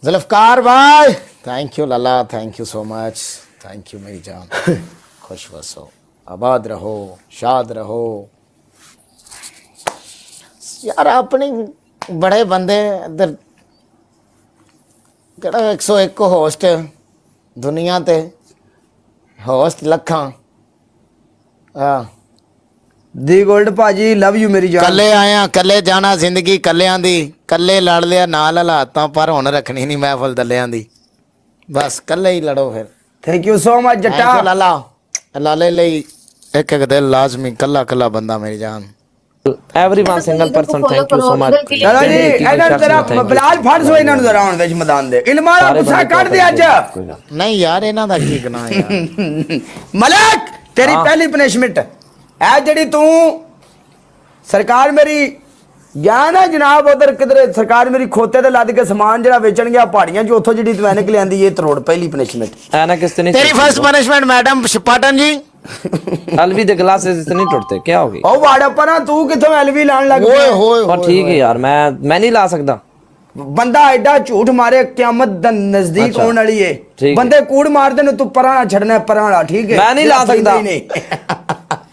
जुल्फकार भाई thank you Lala, thank you so much, thank you मेरी जान। खुश बसो, आबाद रहो, शाद रहो यार। अपने बड़े बंदे इधर केड़ा 101 होस्ट दुनिया ते होस्ट लखा। हाँ दी गोल्ड भाजी लव यू मेरी जान। कल्ले आया कल्ले जाना, जिंदगी कल्लियां दी, कल्ले लड़ लिया नाल हालातां पर हुण रखनी नहीं महफिल दलियां दी, बस कल्ले ही लड़ो फिर। थैंक यू सो मच जट्टा। लाला लाले लई एक एक दिल लाजमी, कल्ला कल्ला बंदा मेरी जान। Everyone single person thank you so much. चलो जी इधर तेरा बिलाल फड़ सो इन्हां नु जरा हुण विच मैदान दे इल्मा दा गुस्सा कट दे अज। नहीं यार इन्हां दा की गुनाह यार। मलक तेरी पहली पनिशमेंट है जेडी तू सरकार मेरी ज्ञान है जनाब उधर किधर सरकार मेरी खोते ते लद के समान जरा बेचन गया पहाड़ियां च उथों जेडी तू एनक लियांदी ये तरोड़ पहली पनिशमेंट है ना। किसने नहीं तेरी फर्स्ट पनिशमेंट मैडम पाटन जी। अलवी दे ग्लासेस इतने नहीं टूटते क्या हो गई? ओ वाड़ा परा तू किथों एलवी लान लग ओए गया? होए और ठीक है यार मैं नहीं ला सकता। बंदा एडा झूठ मारे क्यामत द नजदीक अच्छा, होने वाली है। ठीक बंदे कूड़ मारते ने तू परा छड़ना परा वाला ठीक है। मैं नहीं ला सकता।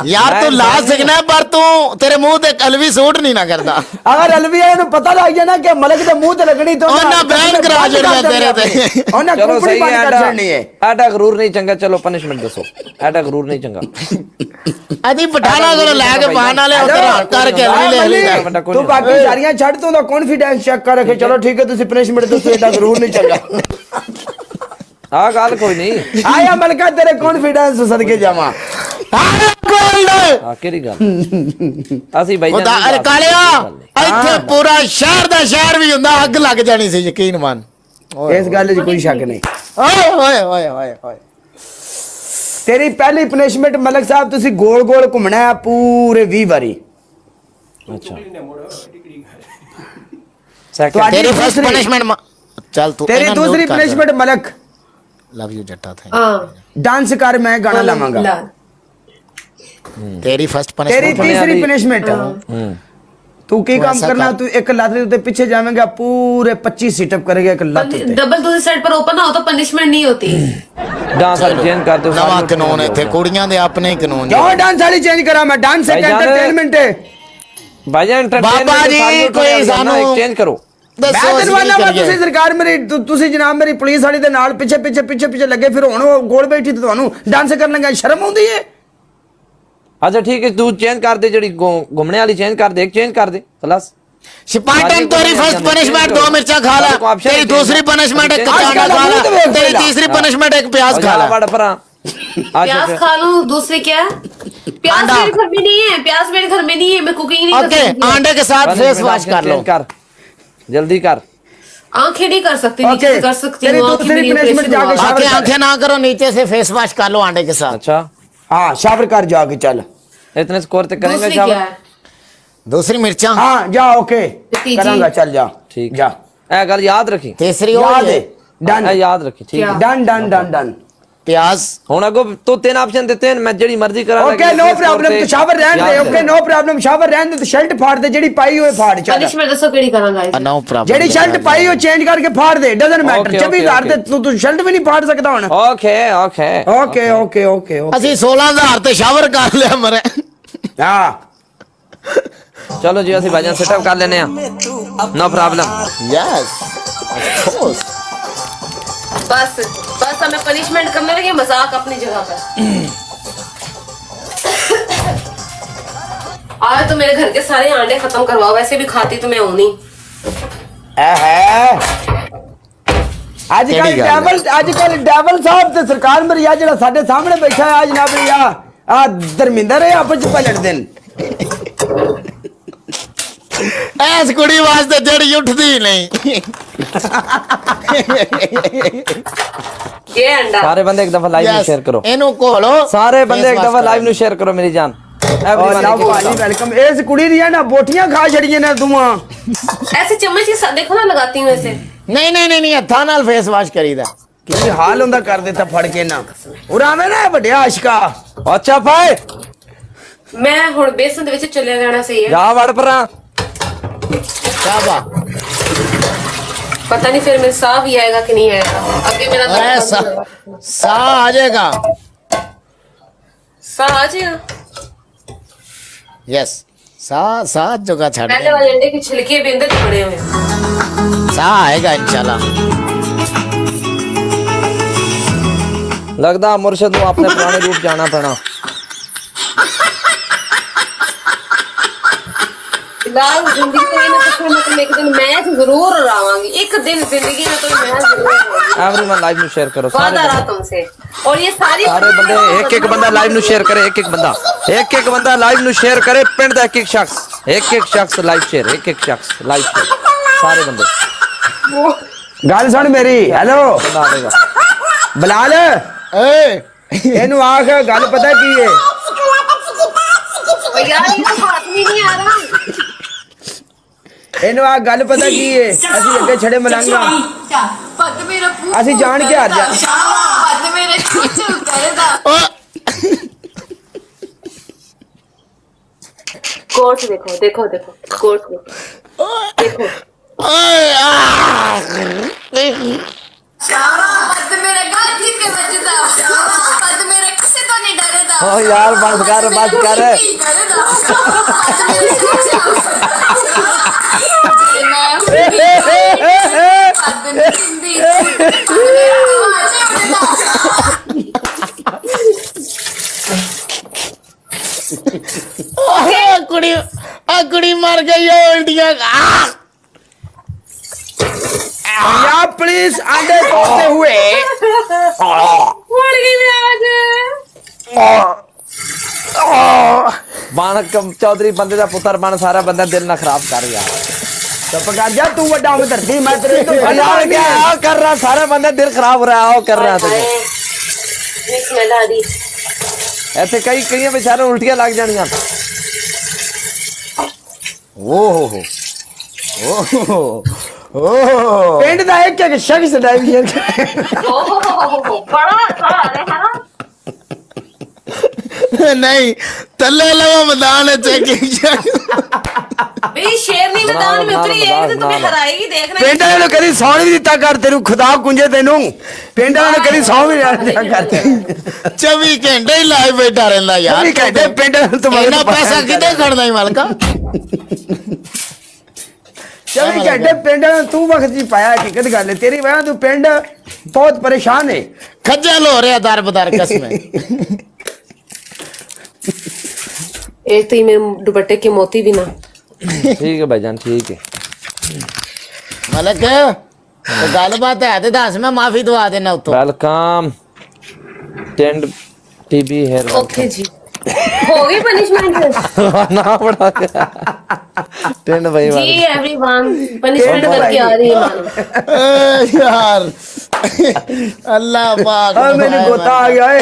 यार तू ला सकना है पर तू तेरे मुंह ते अलवी सूट नहीं ना करता। अगर अलवी है पता लग जाए ना कि मलक दे मुंह ते लगनी तो ना बैन करा छड़ना तेरे ते। और ना चलो कुपड़ी सही बंद कर है। छड़नी है। एडा गरूर नहीं चंगा। चलो पनिशमेंट दसो। एडा गरूर नहीं चंगा। अदी पठाना को लाके बहान वाले उधर करके अलवी ले ले। तू बाकी सारियां छड़ तू दा कॉन्फिडेंस चेक कर रखे। चलो ठीक है तुसी पनिशमेंट दसो एडा गरूर नहीं चंगा। हां गाल कोई नहीं। आया मलका तेरे कॉन्फिडेंस सदके जावा। केड़ी गल ਅਸੀਂ ਬਾਈ ਉਹਦਾ ਅਰੇ ਕਾਲਿਆ ਇੱਥੇ ਪੂਰਾ ਸ਼ਹਿਰ ਦਾ ਸ਼ਹਿਰ ਵੀ ਹੁੰਦਾ ਅੱਗ ਲੱਗ ਜਾਣੀ ਸੀ ਯਕੀਨ ਮੰਨ। ਇਸ ਗੱਲ 'ਚ ਕੋਈ ਸ਼ੱਕ ਨਹੀਂ। ਓਏ ਓਏ ਓਏ ਓਏ ਓਏ तेरी पहली पनिशमेंट मलक साहब तुसी गोल गोल घूमना है पूरे 20 बारी। अच्छा तेरी फर्स्ट पनिशमेंट चल तू तेरी दूसरी पनिशमेंट मलक लव यू जट्टा थैंक डांस कर मैं गाना लावांगा। तेरी फर्स्ट तेरी पनिशमेंट तीसरी पनिशमेंट तू की काम करना तू एक लात दे पीछे जावेंगा पूरे 25 सिटअप करेगा एक लात पे। डबल दूसरी साइड पर ओपन ना हो तो पनिशमेंट नहीं होती। डांस चेंज कर दो। नवा कानून है थे कुड़ियां दे अपने ही कानून। क्यों डांस वाली चेंज करा मैं? डांस एक एंटरटेनमेंट है भाईजान। एंटरटेनमेंट बाबा जी कोई सानू चेंज करो। मैं दरवाना वा तुसी सरकार मेरी तुसी जनाब मेरी पुलिस वाली दे नाल पीछे पीछे पीछे पीछे लगे फिर हुन गोल बैठी ते ਤੁਹਾਨੂੰ डांस करने लगा शर्म आउंदी है? अच्छा ठीक है तू चेंज कर दे जड़ी घूमने वाली चेंज कर दे। एक चेंज कर दे खलास। स्पार्टन तेरी फर्स्ट पनिशमेंट 2 मिर्चा खा ला। तेरी दूसरी पनिशमेंट एक कचाना खा ला। तेरी तीसरी पनिशमेंट एक प्याज खा ला। बड़ा परा प्याज खा लूं। दूसरी क्या? प्याज मेरे घर में नहीं है। प्याज मेरे घर में नहीं है। मैं कुकिंग नहीं करती। ओके अंडे के साथ फेस वॉश कर लो। कर जल्दी कर। आंखें नहीं कर सकती। नीचे से कर सकती हूं। आंखें ना करो नीचे से फेस वॉश कर लो अंडे के साथ। अच्छा हां शावर कर जाके चल। इतने स्कोर तक करेंगे शावर। दूसरी मिर्चा हां जा ओके करांगा चल जा ठीक जा। ए गल याद रखी। तीसरी याद है डन याद रखी ठीक है। डन डन डन डन प्याज हुन अगो तो 3 ऑप्शन देते हैं मैं जेडी मर्जी करा। ओके नो प्रॉब्लम तो शावर रहन दे। ओके नो प्रॉब्लम शावर रहन दे। तो शर्ट फाड़ दे जेडी पाई होए फाड़ चल। पनिशमेंट दसो केड़ी करांगा? नो प्रॉब्लम जेडी शर्ट पाई हो चेंज करके फाड़ दे। डजंट मैटर 24000 दे तू शर्ट भी नहीं फाड़ सकता हुन। Okay okay okay okay okay ਅਸੀਂ 16000 ਤੇ ਸ਼ਾਵਰ ਕਰ ਲਿਆ ਮਰੇ। हां चलो जी ਅਸੀਂ भाईजान सेटअप कर लेने हैं no problem. Yes of course. बस बस हमें पनिशमेंट करने लगे। मजाक अपनी जगह पर। आज तो मेरे घर के सारे अंडे खत्म करवाओ। वैसे भी खाती तो मैं हूं नहीं। आजकल डेवल साहब ते सरकार मेरी आ जेड़ा साडे सामने बैठा है आज जनाब आ धर्मिंदर है आपस च पलट देन। ਐਸ ਕੁੜੀ ਵਾਸਤੇ ਜੜੀ ਉੱਠਦੀ ਨਹੀਂ। ये अंडा सारे बंदे एक दफा लाइव में शेयर करो। ਇਹਨੂੰ ਕੋਲੋ सारे बंदे एक दफा लाइव में शेयर करो मेरी जान। Everyone welcome. इस कुड़ी दी ना बोटियां खा छड़िए ना तुम। ऐसे चम्मच के साथ देखो ना लगाती हूँ ऐसे। नहीं नहीं नहीं हत्था नाल फेस वॉश करीदा। की हाल हुंदा कर देता फड़ के ना उरावे ना बड़िया आशिका। अच्छा भाई मैं हुन बेसन दे विच चले जाना सही है। जा वड़ परा। शाबा पता नहीं फिर मेरे साह भी आएगा कि नहीं आएगा। अभी मेरा सा आ जाएगा। साह आ जाएगा। यस सा जगह छाड़ पहले वाले अंडे के छिलके भी अंदर पड़े हुए हैं। सा आएगा इंशाल्लाह। लगता मुर्शद को अपने पुराने रूप जाना पड़ा। फिलहाल जिंदगी में एक दिन मैच जरूर उड़ावांगी। एक दिन जिंदगी में तो मैच जरूर उड़ावांगी। एवरीवन लाइव में शेयर करो वादा रहा तुमसे। और ये सारे बंदे एक बंदा लाइव में शेयर करे। एक बंदा लाइव में शेयर करे। पिंड दा एक शख्स लाइव शेयर। एक शख्स लाइव शेयर। सारे बंदे गल सुन मेरी। हेलो बंदा आएगा। बलाल एनू आख गल पता की है यार ये हाथ में नहीं आ रहा। एनू आख गल पता की है असि अगे छड़े मलंगा असि जान के हार जा। कोर्स देखो कोर्स देखो। ओ यार बंद कर। कुड़ी मर गई उल्टियां। या प्लीज अंडे तोड़ते हुए मर गई मैं आज। बाणक चौधरी बंदे का पुत्र बन। सारा बंदा दिल ना खराब कर यार। चुप कर जा तू वड्डा हम धरती मैं तेरे तो यार क्या कर रहा। सारा बंदा दिल खराब हो रहा है। कर रहा है ऐसे कई बेचारे उल्टियां लग जानियां। पिंड दा एक शख्स डाइवियर बड़ा है ना। नहीं तल्ले लगा मैदान है भाई शेरनी मैदान में उतरी है तो तुम्हें हराएगी। देखना पिंड वाले कभी सौ नहीं दिता कर तेनू खुदा कुंजे तेनू। पिंड वाले कभी सौ भी नहीं करते। 24 घंटे ही लाइव बैठा रहना यार। 24 घंटे पिंड इतना पैसा कितने खड़ना ही मालका। 24 घंटे पिंड तू वक्त जी पाया। हकीकत गल है तेरी वजह तू पिंड बहुत परेशान है। खज्जल हो रहा दार बदार कसम। एक तो मेरे दुपट्टे के मोती भी ना। ठीक है भाईजान ठीक है। मलक तो गल बात है तो दस मैं माफी दुआ देना उतो। वेलकम टेंड टीबी हेयर। ओके जी हो गई पनिशमेंट ना बड़ा टेंड भाई जी। एवरीवन पनिशमेंट करके आ रही है यार। अल्लाह पाक मैंने गोता आ गया है।